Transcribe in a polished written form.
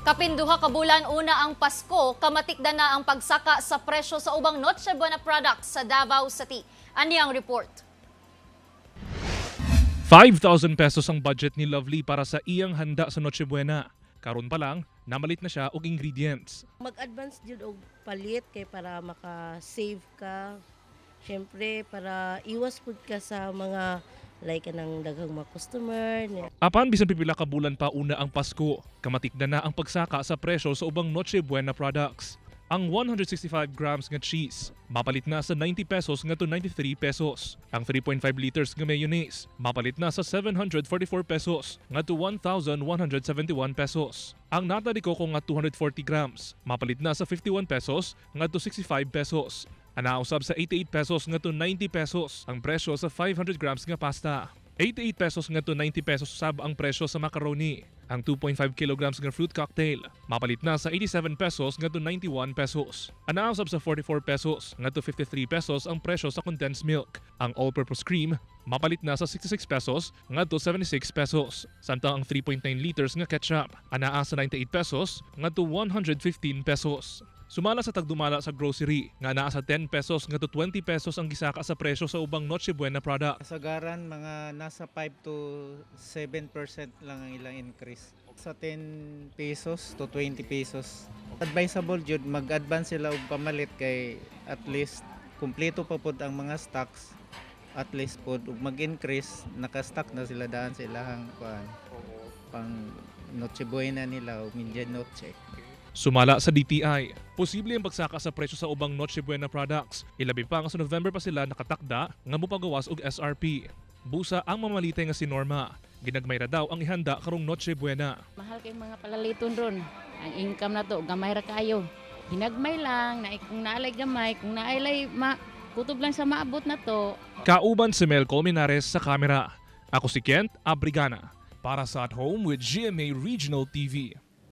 Kapinduha ka bulan una ang Pasko, kamatikdan na ang pagsaka sa presyo sa ubang Noche Buena products sa Davao City. Ani ang report? 5,000 pesos ang budget ni Lovely para sa iyang handa sa Noche Buena. Karon pa lang, namalit na siya og ingredients. Mag-advance jud og palit kay para maka-save ka. Syempre para iwas pud ka sa mga like kanang daghang mga customer. Apan bisan pipila ka bulan pa una ang Pasko, kamatikdan na ang pagsaka sa presyo sa ubang Noche Buena products. Ang 165 grams nga cheese, mapalit na sa 90 pesos nga to 93 pesos. Ang 3.5 liters nga mayonnaise, mapalit na sa 744 pesos nga to 1,171 pesos. Ang nata de coco nga 240 grams, mapalit na sa 51 pesos nga to 65 pesos. Anausab sa 88 pesos nga to 90 pesos ang presyo sa 500 grams nga pasta. 88 pesos nga to 90 pesos sab ang presyo sa macaroni. Ang 2.5 kilograms nga fruit cocktail, mapalit na sa 87 pesos nga to 91 pesos. Anausab sa 44 pesos nga to 53 pesos ang presyo sa condensed milk. Ang all-purpose cream, mapalit na sa 66 pesos nga to 76 pesos. Samtang ang 3.9 liters nga ketchup, anaa sa 98 pesos nga to 115 pesos. Sumala sa tagdumala sa grocery, nga naa sa 10 pesos nga to 20 pesos ang gisaka sa presyo sa ubang Noche Buena product. Kasagaran mga nasa 5 to 7% lang ang ilang increase. Sa 10 pesos to 20 pesos. Advisable jud mag-advance sila og pamalit kay at least kumpleto pa pud ang mga stocks. At least pud ug mag-increase naka-stock na sila daan sa ilahang pang Noche Buena nila o Media Noche. Sumala sa DTI, posible ang pagsaka sa presyo sa ubang Noche Buena products. Ilabi pa nga sa November pa sila nakatakda nga mopagawas og SRP. Busa ang mamalitay nga si Norma. Ginagmay ra daw ang ihanda karong Noche Buena. Mahal kay mga palaliton ron. Ang income na to, gamay ra kayo. Hinagmay lang, na kung naalay gamay, kung naalay kutob lang sa maabot na to. Kauban si Mel Colmenares sa kamera. Ako si Kent Abrigana para sa At Home with GMA Regional TV.